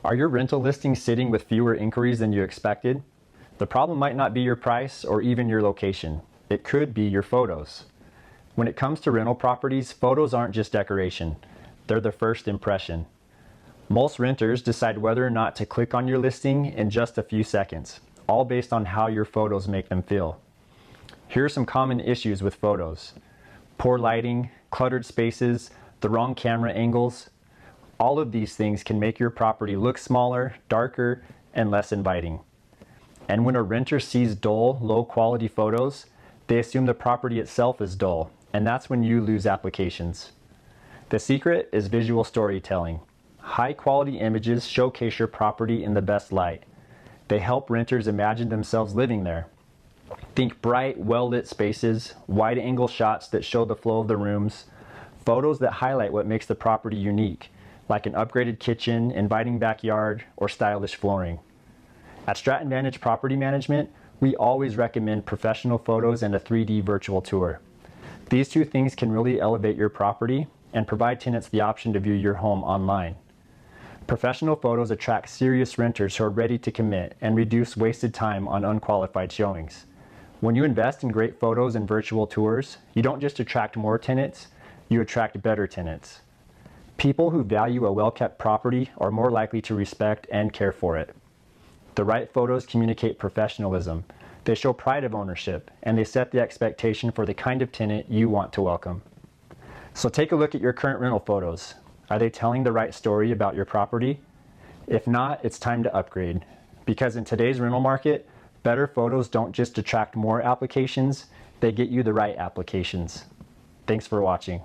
Are your rental listings sitting with fewer inquiries than you expected? The problem might not be your price or even your location. It could be your photos. When it comes to rental properties, photos aren't just decoration. They're the first impression. Most renters decide whether or not to click on your listing in just a few seconds, all based on how your photos make them feel. Here are some common issues with photos: poor lighting, cluttered spaces, the wrong camera angles. All of these things can make your property look smaller, darker, and less inviting. And when a renter sees dull, low-quality photos, they assume the property itself is dull, and that's when you lose applications. The secret is visual storytelling. High-quality images showcase your property in the best light. They help renters imagine themselves living there. Think bright, well-lit spaces, wide-angle shots that show the flow of the rooms, photos that highlight what makes the property unique, like an upgraded kitchen, inviting backyard, or stylish flooring. At Stratton Vantage Property Management, we always recommend professional photos and a 3D virtual tour. These two things can really elevate your property and provide tenants the option to view your home online. Professional photos attract serious renters who are ready to commit and reduce wasted time on unqualified showings. When you invest in great photos and virtual tours, you don't just attract more tenants, you attract better tenants. People who value a well-kept property are more likely to respect and care for it. The right photos communicate professionalism. They show pride of ownership, and they set the expectation for the kind of tenant you want to welcome. So take a look at your current rental photos. Are they telling the right story about your property? If not, it's time to upgrade. Because in today's rental market, better photos don't just attract more applications, they get you the right applications. Thanks for watching.